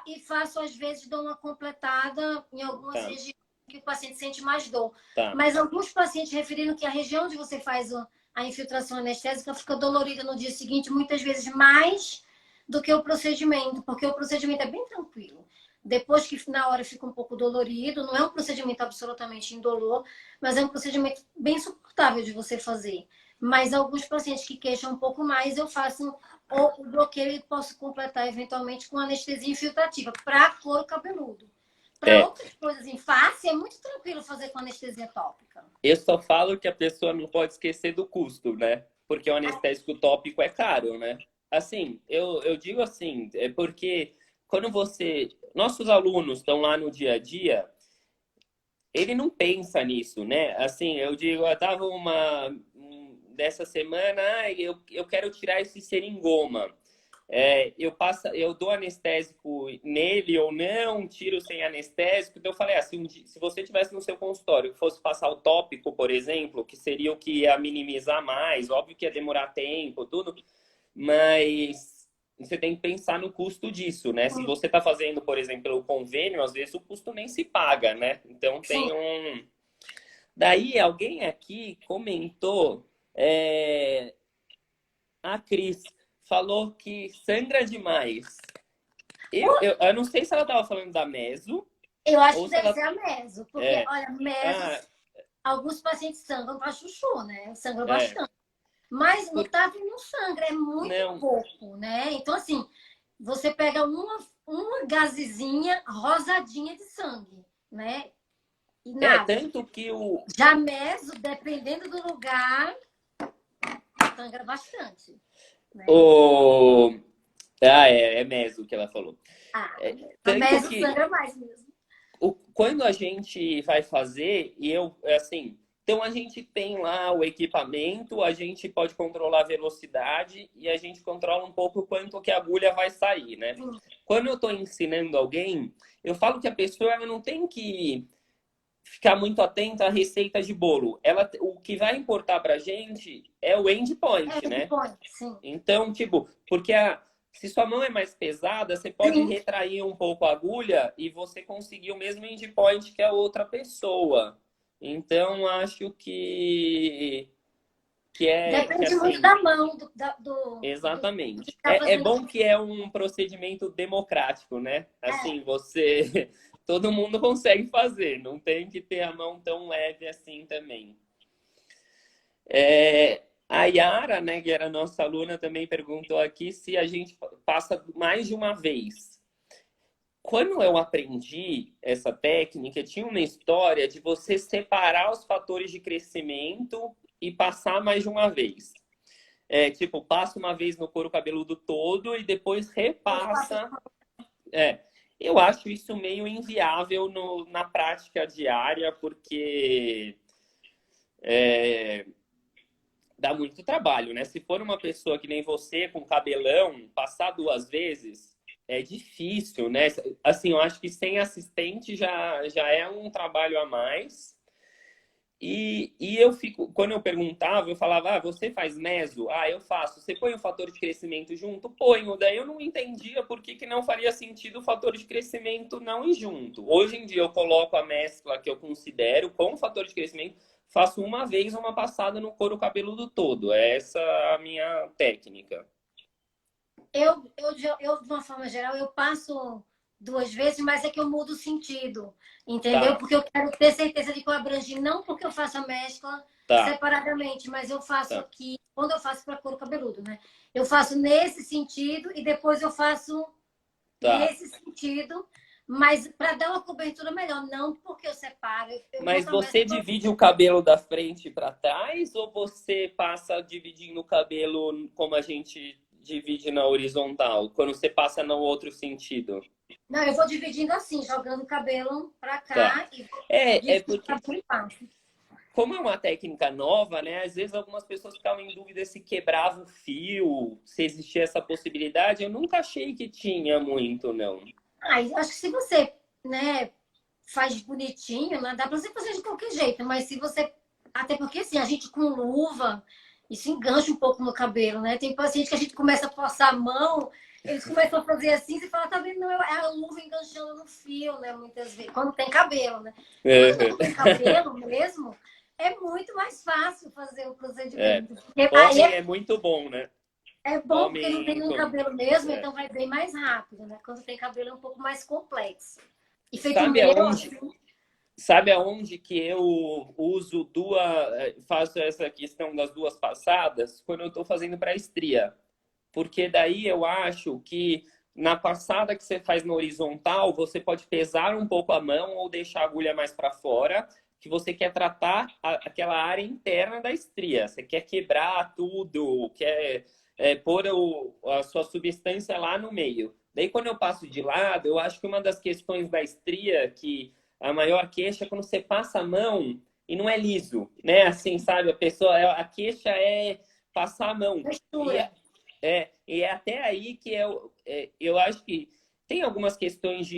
e faço, às vezes, dou uma completada em algumas Tá, regiões que o paciente sente mais dor. tá. Mas alguns pacientes referiram que a região onde você faz a infiltração anestésica fica dolorida no dia seguinte, muitas vezes mais do que o procedimento, porque o procedimento é bem tranquilo. Depois que na hora fica um pouco dolorido, não é um procedimento absolutamente indolor, mas é um procedimento bem suportável de você fazer. Mas alguns pacientes que queixam um pouco mais, eu faço ou o bloqueio e posso completar eventualmente com anestesia infiltrativa para couro cabeludo. Para É, outras coisas em face, é muito tranquilo fazer com anestesia tópica. eu só falo que a pessoa não pode esquecer do custo, né? Porque o anestésico tópico é caro, né? Assim, eu digo assim, é porque quando você... Nossos alunos estão lá no dia a dia, ele não pensa nisso, né? Assim, eu digo, eu tava dessa semana, eu quero tirar esse seringoma. eu dou anestésico nele ou não, tiro sem anestésico. Então eu falei assim, se você tivesse no seu consultório que fosse passar o tópico, por exemplo, que seria o que ia minimizar mais, óbvio que ia demorar tempo, tudo, mas você tem que pensar no custo disso, né? Se você está fazendo, por exemplo, pelo convênio, às vezes o custo nem se paga, né? Então Sim. tem um... Daí alguém aqui comentou, a Cris falou que sangra demais. Eu não sei se ela estava falando da meso Eu acho ou que se deve ela... ser a meso, porque, É, olha, ah, mesos, alguns pacientes sangram para chuchu, né? Sangram é, bastante. Mas no por, TAF não sangra, é muito não, pouco, né? Então, assim, você pega uma gazezinha rosadinha de sangue, né? E nada. tanto que o... Já meso, dependendo do lugar, sangra bastante, né? o é meso que ela falou. Ah, a Tanto meso que sangra mais mesmo. quando a gente vai fazer, e eu, assim, então a gente tem lá o equipamento, a gente pode controlar a velocidade e a gente controla um pouco quanto que a agulha vai sair, né? Sim. Quando eu estou ensinando alguém, eu falo que a pessoa ela não tem que ficar muito atenta à receita de bolo. O que vai importar para a gente é o endpoint, É, né? põe, sim. Então, tipo, porque se sua mão é mais pesada, você pode Sim. retrair um pouco a agulha e você conseguir o mesmo endpoint que a outra pessoa. Então, acho que Depende muito assim, da mão do exatamente. que tá É fazendo. bom que é um procedimento democrático, né? Assim, você, todo mundo consegue fazer, não tem que ter a mão tão leve assim também. A Yara, né, que era nossa aluna, também perguntou aqui se a gente passa mais de uma vez. Quando eu aprendi essa técnica, tinha uma história de você separar os fatores de crescimento e passar mais de uma vez. Tipo, passa uma vez no couro cabeludo todo e depois repassa. É, eu acho isso meio inviável na prática diária, porque dá muito trabalho, né? Se for uma pessoa que nem você, com cabelão, passar duas vezes é difícil, né? Assim, eu acho que sem assistente já é um trabalho a mais. E eu fico, quando eu perguntava, eu falava, você faz meso? Eu faço. Você põe o fator de crescimento junto? Ponho. Daí eu não entendia por que não faria sentido o fator de crescimento não ir junto. Hoje em dia eu coloco a mescla que eu considero com o fator de crescimento, faço uma vez uma passada no couro cabeludo todo. É essa a minha técnica. De uma forma geral, eu passo duas vezes, mas é que eu mudo o sentido, entendeu? Tá, Porque eu quero ter certeza de que eu abrangi, não porque eu faço a mescla tá, separadamente, mas eu faço tá, aqui, quando eu faço para couro cabeludo, né? Eu faço nesse sentido e depois eu faço tá. nesse sentido, mas para dar uma cobertura melhor, não porque eu separo, eu Mas boto a você mescla. divide o cabelo da frente para trás ou você passa dividindo o cabelo como a gente divide na horizontal, quando você passa no outro sentido? Não, eu vou dividindo assim, jogando o cabelo para Tá. cá e vou É dividindo porque, por baixo. como é uma técnica nova, né? Às vezes algumas pessoas ficavam em dúvida se quebrava o fio, se existia essa possibilidade. Eu nunca achei que tinha muito, não. Acho que se você, né, faz bonitinho, né, dá para você fazer de qualquer jeito, mas se você. Até porque assim, a gente com luva, isso engancha um pouco no cabelo, né? Tem paciente que a gente começa a forçar a mão, eles começam a fazer assim, você fala, tá vendo? Não, é a luva enganchando no fio, né? Muitas vezes, quando tem cabelo, né? Quando não tem cabelo mesmo, é muito mais fácil fazer o É. procedimento. Porque aí Homem é muito bom, né? é bom porque não tem Homem. nenhum cabelo mesmo, É. então vai bem mais rápido, né? Quando tem cabelo é um pouco mais complexo. E feito o Sabe meu, aonde? assim, Sabe aonde que eu uso faço essa questão das duas passadas? Quando eu estou fazendo para estria. Porque daí eu acho que na passada que você faz na horizontal, você pode pesar um pouco a mão ou deixar a agulha mais para fora, que você quer tratar aquela área interna da estria. Você quer quebrar tudo, quer pôr a sua substância lá no meio. Daí, quando eu passo de lado, eu acho que uma das questões da estria que a maior queixa é quando você passa a mão e não é liso, né? Assim, sabe? A queixa é passar a mão. E textura. E é até aí que eu acho que tem algumas questões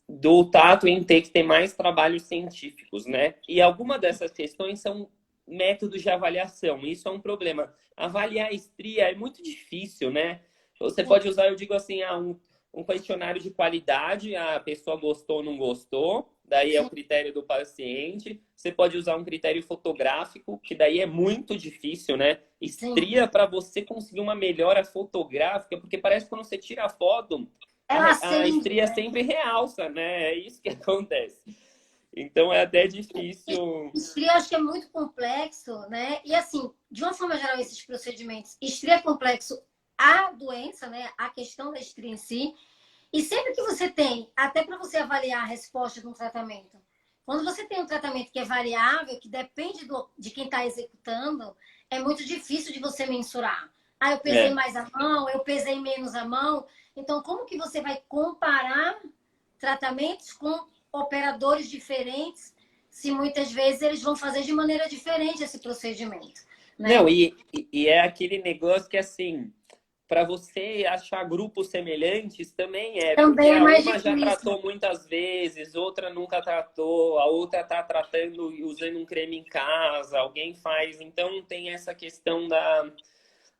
do tato em ter que ter mais trabalhos científicos, né? E alguma dessas questões são métodos de avaliação. Isso é um problema. Avaliar a estria é muito difícil, né? Você pode usar, eu digo assim, um questionário de qualidade, a pessoa gostou ou não gostou, daí é o critério do paciente. Você pode usar um critério fotográfico, que daí é muito difícil, né? Estria para você conseguir uma melhora fotográfica, porque parece que quando você tira a foto, Ela a acende, estria né? sempre realça, né? É isso que acontece. Então é até difícil. Estria, acho que é muito complexo, né? E assim, de uma forma geral, esses procedimentos, estria é complexo a doença, né? A questão da estria em si. E sempre que você tem, até para você avaliar a resposta de um tratamento, quando você tem um tratamento que é variável, que depende de quem está executando, é muito difícil de você mensurar. Ah, eu pesei É. mais a mão, eu pesei menos a mão. Então, como que você vai comparar tratamentos com operadores diferentes, se muitas vezes eles vão fazer de maneira diferente esse procedimento, Não, né? e é aquele negócio que, assim, para você achar grupos semelhantes também porque Também é a mais uma já difícil. tratou muitas vezes, outra nunca tratou, a outra está tratando e usando um creme em casa, alguém faz. Então, tem essa questão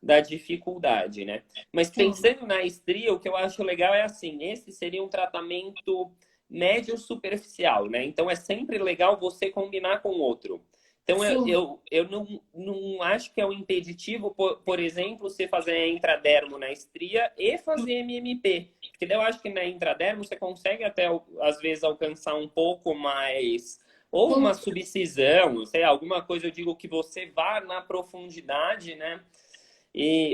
da dificuldade, né? Mas Sim, pensando na estria, o que eu acho legal é assim, esse seria um tratamento médio superficial, né? Então é sempre legal você combinar com outro. Então sim, eu não acho que é um impeditivo, por exemplo, você fazer intradermo na estria e fazer MMP. Porque daí eu acho que na intradermo você consegue até, às vezes, alcançar um pouco mais ou sim. uma subcisão, sei, alguma coisa, eu digo que você vá na profundidade, né?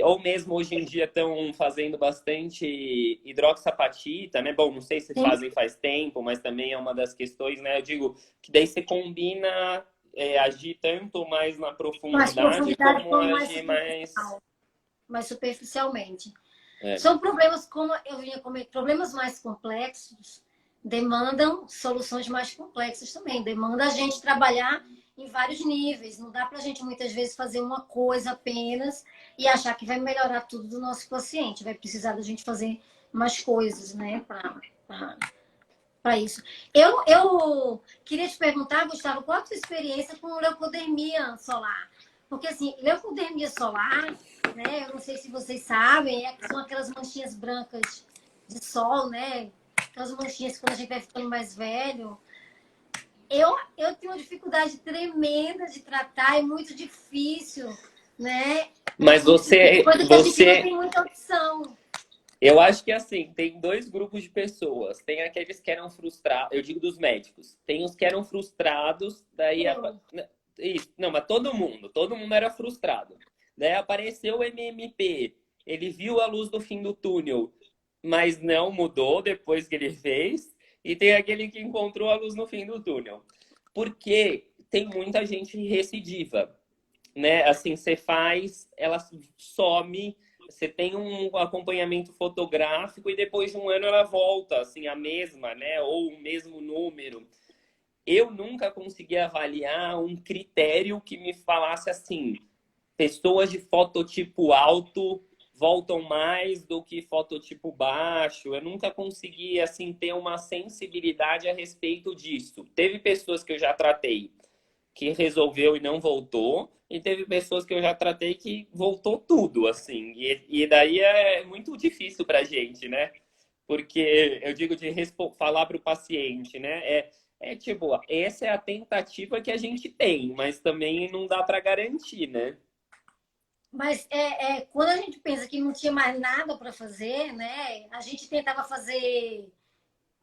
Ou mesmo hoje em dia estão fazendo bastante hidroxapatita, né? Bom, não sei se Sim. fazem faz tempo, mas também é uma das questões, né? Eu digo que daí você combina agir tanto mais na Mais profundidade profundidade como como mais agir mais. superficial, mais superficialmente. É. São problemas, como eu vinha comer, problemas mais complexos demandam soluções mais complexas também. Demanda a gente trabalhar em vários níveis. Não dá para a gente muitas vezes fazer uma coisa apenas e achar que vai melhorar tudo do nosso paciente. Vai precisar da gente fazer mais coisas, né, para isso. Eu queria te perguntar, Gustavo, qual a tua experiência com leucodermia solar? Porque, assim, leucodermia solar, né, eu não sei se vocês sabem, são aquelas manchinhas brancas de sol, né? Aquelas manchinhas que quando a gente vai ficando mais velho. Eu tenho uma dificuldade tremenda de tratar, é muito difícil, né? Mas E você, coisa que a gente não você, tem muita opção. eu acho que assim, tem dois grupos de pessoas. Tem aqueles que eram frustrados, eu digo dos médicos. Tem os que eram frustrados, daí Eu, isso, não, mas todo mundo era frustrado. Daí apareceu o MMP, ele viu a luz do fim do túnel, mas não mudou depois que ele fez. E tem aquele que encontrou a luz no fim do túnel. Porque tem muita gente recidiva, né? Assim, você faz, ela some, você tem um acompanhamento fotográfico e depois de um ano ela volta, assim, a mesma, né? Ou o mesmo número. Eu nunca consegui avaliar um critério que me falasse assim, pessoas de fototipo alto voltam mais do que fototipo baixo. Eu nunca consegui assim ter uma sensibilidade a respeito disso. Teve pessoas que eu já tratei que resolveu e não voltou, e teve pessoas que eu já tratei que voltou tudo, assim. E daí é muito difícil pra gente, né? Porque eu digo de falar para o paciente, né? Tipo, essa é a tentativa que a gente tem, mas também não dá para garantir, né? mas quando a gente pensa que não tinha mais nada para fazer, né? A gente tentava fazer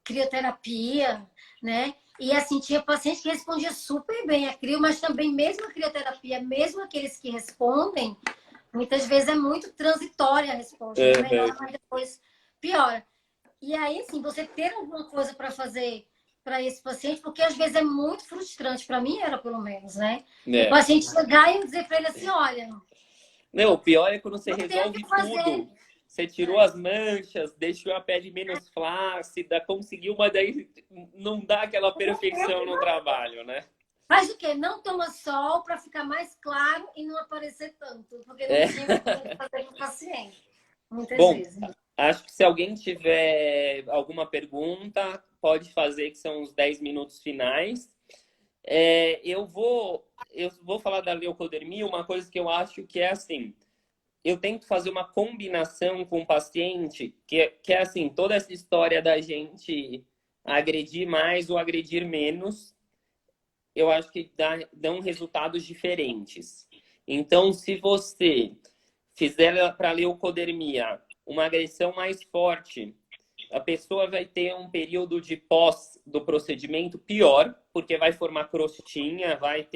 crioterapia, né? E assim, tinha paciente que respondia super bem a crio, mas também mesmo a crioterapia, mesmo aqueles que respondem, muitas vezes é muito transitória a resposta, né? Uhum. Melhora, mas depois piora. E aí, assim, você ter alguma coisa para fazer para esse paciente, porque às vezes é muito frustrante, para mim era pelo menos, né? O É. paciente chegar e eu dizer para ele assim: olha, Não, o pior é quando você não tem o resolve que fazer. tudo. Você tirou É, as manchas, deixou a pele menos flácida, conseguiu, mas daí não dá aquela não tem o perfeição que no trabalho, né? Faz o quê? Não toma sol para ficar mais claro e não aparecer tanto, porque não É. tinha o que fazer com o paciente, muitas Bom, vezes. acho que se alguém tiver alguma pergunta, pode fazer, que são os 10 minutos finais. Eu vou falar da leucodermia, uma coisa que eu acho que é assim, eu tento fazer uma combinação com o paciente, que é assim, toda essa história da gente agredir mais ou agredir menos, eu acho que dão resultados diferentes. Então, se você fizer para leucodermia uma agressão mais forte, a pessoa vai ter um período de pós do procedimento pior, porque vai formar crostinha, vai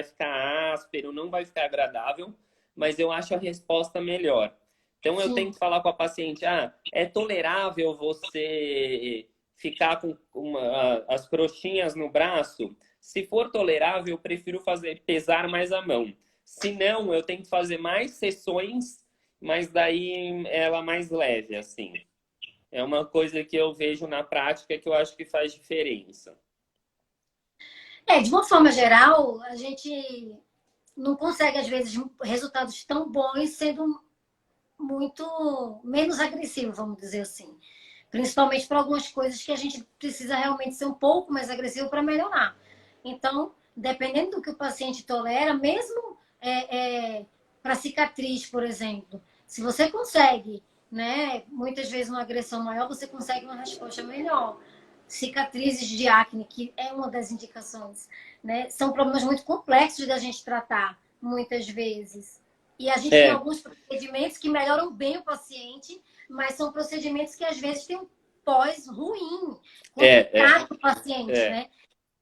ficar áspero, não vai ficar agradável, mas eu acho a resposta melhor. Então eu Sim. tento falar com a paciente, é tolerável você ficar com as crostinhas no braço? Se for tolerável, eu prefiro pesar mais a mão. Se não, eu tento fazer mais sessões, mas daí ela mais leve, assim. É uma coisa que eu vejo na prática que eu acho que faz diferença. De uma forma geral, a gente não consegue, às vezes, resultados tão bons sendo muito menos agressivo, vamos dizer assim. Principalmente para algumas coisas que a gente precisa realmente ser um pouco mais agressivo para melhorar. Então, dependendo do que o paciente tolera, mesmo para cicatriz, por exemplo, se você consegue, né, muitas vezes uma agressão maior, você consegue uma resposta melhor. Cicatrizes de acne, que é uma das indicações, né, são problemas muito complexos da gente tratar, muitas vezes. E a gente tem É, alguns procedimentos que melhoram bem o paciente, mas são procedimentos que às vezes têm um pós ruim, é, é, complicado para o paciente, é. né?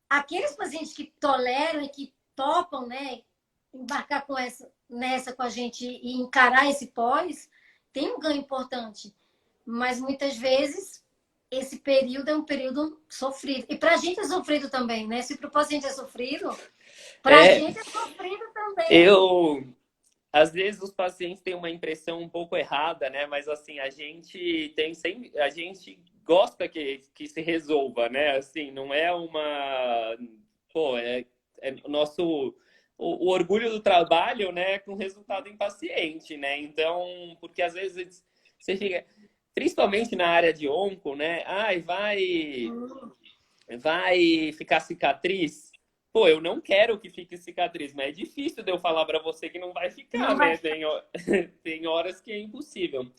Aqueles pacientes que toleram e que topam, né, embarcar nessa com a gente e encarar esse pós, tem um ganho importante. Mas muitas vezes esse período é um período sofrido. E para a gente é sofrido também, né? Se para o paciente é sofrido, para a É, gente é sofrido também. eu às vezes os pacientes têm uma impressão um pouco errada, né? Mas assim, a gente gosta que se resolva, né? Assim, não é uma, pô, é o nosso o orgulho do trabalho, né, com resultado em paciente, né? Então, porque às vezes você fica, principalmente na área de onco, né? Ai, vai ficar cicatriz? Pô, eu não quero que fique cicatriz, mas é difícil de eu falar para você que não vai ficar, Não vai né? ficar. Tem horas que é impossível.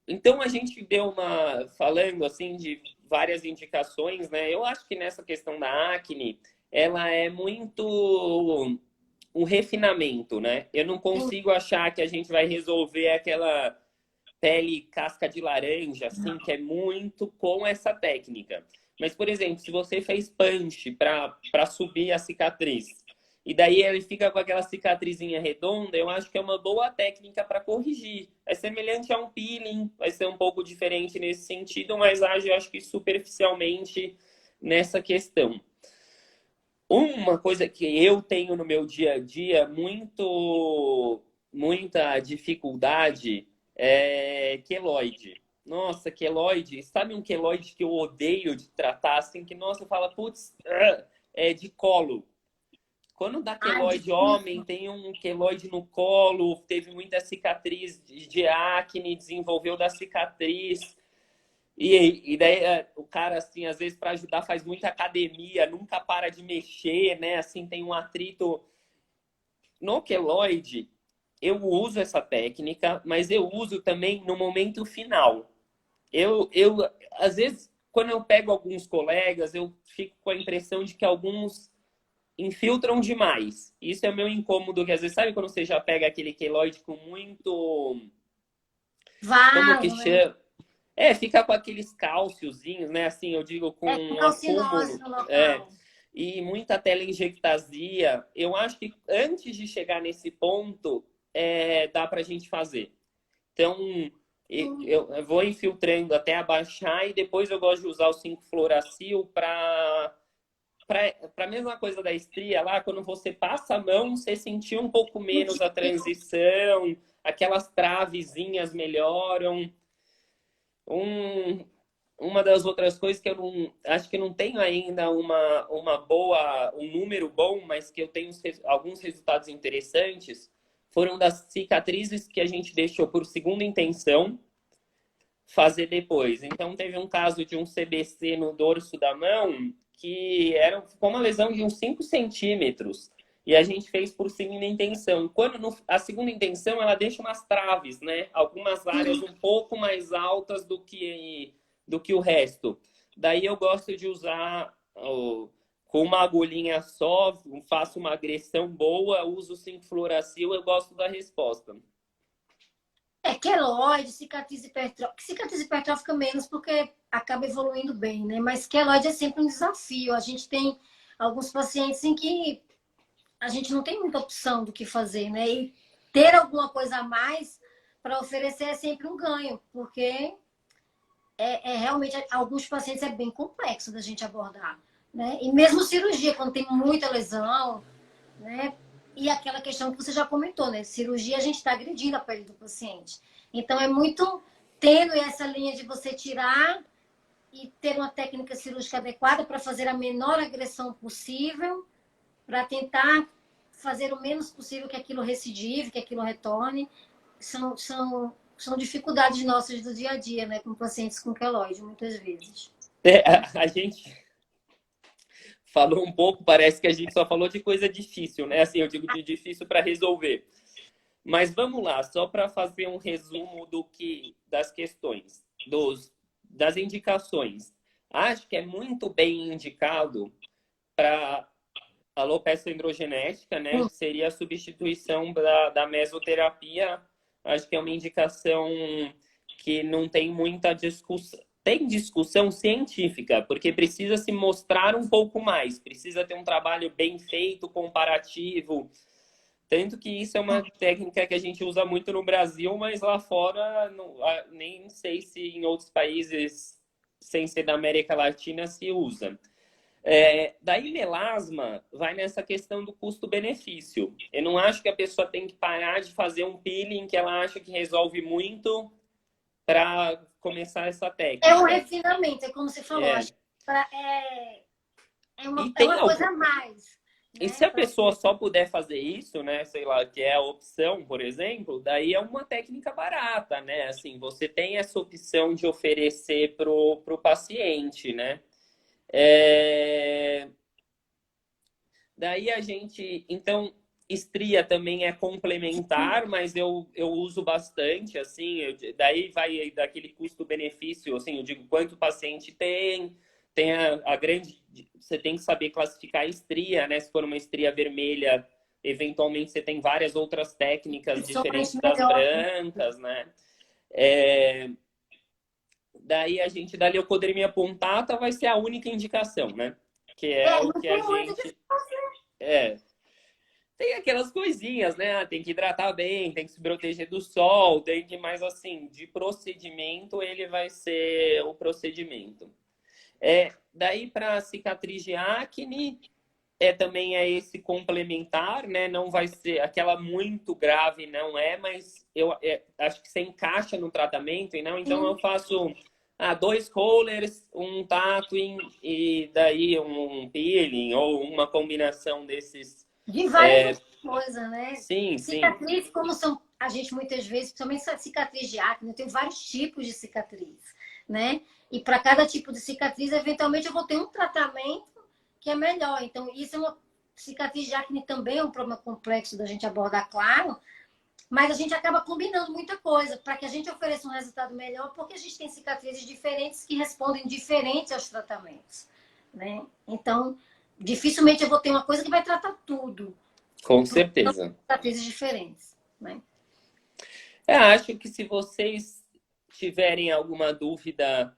Então a gente deu falando assim de várias indicações, né? Eu acho que nessa questão da acne, ela é muito um refinamento, né? Eu não consigo achar que a gente vai resolver aquela pele casca de laranja, assim, que é muito com essa técnica. Mas, por exemplo, se você fez punch para subir a cicatriz, e daí ele fica com aquela cicatrizinha redonda, eu acho que é uma boa técnica para corrigir. É semelhante a um peeling, vai ser um pouco diferente nesse sentido, mas age, eu acho que superficialmente nessa questão. Uma coisa que eu tenho no meu dia a dia muita dificuldade é queloide. Nossa, queloide, sabe um queloide que eu odeio de tratar, assim, que, nossa, fala, putz, é de colo. Quando dá Ah, queloide homem, difícil. tem um queloide no colo, teve muita cicatriz de acne, desenvolveu da cicatriz. E daí o cara, assim, às vezes para ajudar faz muita academia, nunca para de mexer, né? Assim, tem um atrito. No queloide, eu uso essa técnica, mas eu uso também no momento final. Eu às vezes, quando eu pego alguns colegas, eu fico com a impressão de que alguns infiltram demais. Isso é o meu incômodo, que às vezes, sabe quando você já pega aquele queloide com muito... Como que Vaso, né? chama? Fica com aqueles cálciozinhos, né? Assim, eu digo, com um Calcinose acúmulo. no local. E muita telangiectasia. Eu acho que antes de chegar nesse ponto, dá pra gente fazer. Então, eu vou infiltrando até abaixar e depois eu gosto de usar o 5-fluoracil para a mesma coisa da estria lá, quando você passa a mão, você sentir um pouco menos a transição, aquelas travezinhas melhoram. Um, uma das outras coisas que eu não, acho que não tenho ainda um número bom, mas que eu tenho alguns resultados interessantes, foram das cicatrizes que a gente deixou por segunda intenção fazer depois. Então, teve um caso de um CBC no dorso da mão que ficou uma lesão de uns 5 centímetros. E a gente fez por segunda intenção. A segunda intenção, ela deixa umas traves, né? Algumas áreas um pouco mais altas do que o resto. Daí eu gosto de usar com uma agulhinha só, faço uma agressão boa, uso 5-fluoracil, eu gosto da resposta. Queloide, cicatriz hipertrófica menos, porque acaba evoluindo bem, né? Mas queloide é sempre um desafio. A gente tem alguns pacientes em que a gente não tem muita opção do que fazer, né? E ter alguma coisa a mais para oferecer é sempre um ganho, porque realmente, alguns pacientes é bem complexo da gente abordar, né? E mesmo cirurgia, quando tem muita lesão, né? E aquela questão que você já comentou, né? Cirurgia, a gente está agredindo a pele do paciente. Então, é muito tênue essa linha de você tirar e ter uma técnica cirúrgica adequada para fazer a menor agressão possível, para tentar fazer o menos possível que aquilo recidive, que aquilo retorne. São dificuldades nossas do dia a dia, né? Com pacientes com queloide, muitas vezes. A gente falou um pouco, parece que a gente só falou de coisa difícil, né? Assim, eu digo de difícil para resolver. Mas vamos lá, só para fazer um resumo das questões, das indicações. Acho que é muito bem indicado para alopecia androgenética, né? Que seria a substituição da mesoterapia. Acho que é uma indicação que não tem muita discussão. Tem discussão científica, porque precisa se mostrar um pouco mais, precisa ter um trabalho bem feito, comparativo. Tanto que isso é uma técnica que a gente usa muito no Brasil, mas lá fora, nem sei se em outros países, sem ser da América Latina, se usa. Daí, melasma vai nessa questão do custo-benefício. Eu não acho que a pessoa tem que parar de fazer um peeling que ela acha que resolve muito para começar essa técnica. É um refinamento, é como você falou. É uma coisa a mais. E se a pessoa só puder fazer isso, né, sei lá, que é a opção, por exemplo, daí é uma técnica barata, né? Assim, você tem essa opção de oferecer pro paciente, né? Daí a gente, então, estria também é complementar, mas eu uso bastante, assim, daí vai daquele custo-benefício, assim, eu digo quanto o paciente tem a grande, você tem que saber classificar a estria, né? Se for uma estria vermelha, eventualmente você tem várias outras técnicas diferentes das brancas, né? Daí a gente, da leucodermia punctata vai ser a única indicação, né? Que é o que a gente... Tem aquelas coisinhas, né? Tem que hidratar bem, tem que se proteger do sol, tem que, mas assim, de procedimento, ele vai ser o procedimento. Daí para cicatriz de acne, também é esse complementar, né? Não vai ser aquela muito grave, não é, mas eu acho que você encaixa no tratamento, não? Então eu faço 2 rollers, um tattooing e daí um peeling ou uma combinação desses. De várias coisas, né? Sim, cicatriz, como são a gente muitas vezes, principalmente cicatriz de acne, eu tenho vários tipos de cicatriz, né? E para cada tipo de cicatriz, eventualmente eu vou ter um tratamento que é melhor. Então, isso é uma cicatriz de acne também é um problema complexo da gente abordar, claro, mas a gente acaba combinando muita coisa para que a gente ofereça um resultado melhor, porque a gente tem cicatrizes diferentes que respondem diferente aos tratamentos, né? Então, dificilmente eu vou ter uma coisa que vai tratar tudo. Com certeza. São cicatrizes diferentes, né? Acho que se vocês tiverem alguma dúvida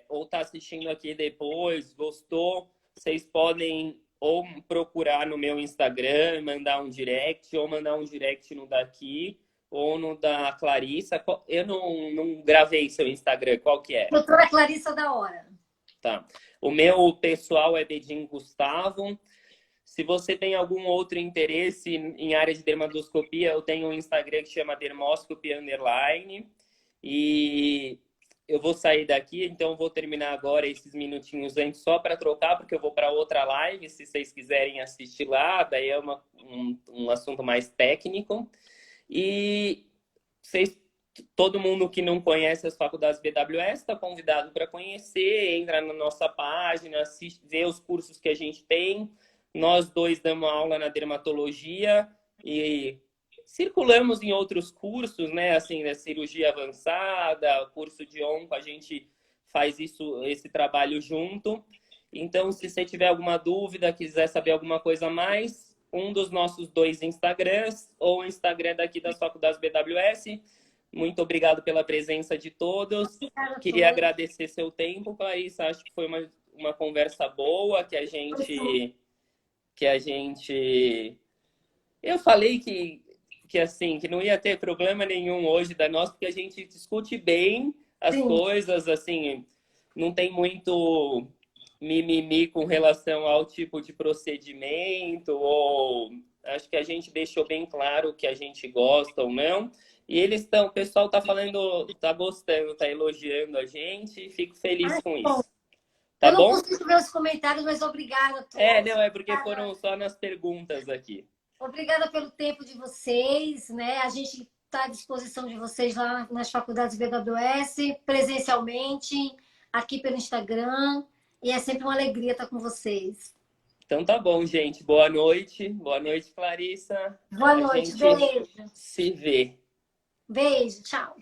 ou tá assistindo aqui depois, gostou, vocês podem ou procurar no meu Instagram, mandar um direct, ou mandar um direct no daqui, ou no da Clarissa. Eu não gravei seu Instagram, qual que é? Doutora Clarissa da Hora. Tá. O meu pessoal é Bedim Gustavo. Se você tem algum outro interesse em área de dermatoscopia, eu tenho um Instagram que chama Dermoscopy_. E eu vou sair daqui, então eu vou terminar agora esses minutinhos antes só para trocar, porque eu vou para outra live, se vocês quiserem assistir lá, daí é um assunto mais técnico. E vocês, todo mundo que não conhece as faculdades BWS está convidado para conhecer, entra na nossa página, assiste, vê os cursos que a gente tem. Nós dois damos aula na dermatologia e circulamos em outros cursos, né? Assim, né? Cirurgia avançada, curso de onco, a gente faz esse trabalho junto. Então, se você tiver alguma dúvida, quiser saber alguma coisa a mais, um dos nossos 2 Instagrams ou o Instagram daqui das faculdades BWS. Muito obrigado pela presença de todos. Queria agradecer seu tempo, Clarissa. Acho que foi uma conversa boa, que a gente... Eu falei que assim, que não ia ter problema nenhum hoje da nossa, porque a gente discute bem as Sim. coisas, assim, não tem muito mimimi com relação ao tipo de procedimento, ou acho que a gente deixou bem claro o que a gente gosta ou não. E o pessoal tá falando, tá gostando, tá elogiando a gente, fico feliz com Bom, isso. Tá eu não bom? consigo ver os comentários, mas obrigada a todos. Não, é porque foram só nas perguntas aqui. Obrigada pelo tempo de vocês, né? A gente está à disposição de vocês lá nas faculdades BWS, presencialmente, aqui pelo Instagram. E é sempre uma alegria estar com vocês. Então tá bom, gente. Boa noite. Boa noite, Clarissa. Boa A noite, gente beijo. se vê. Beijo, tchau.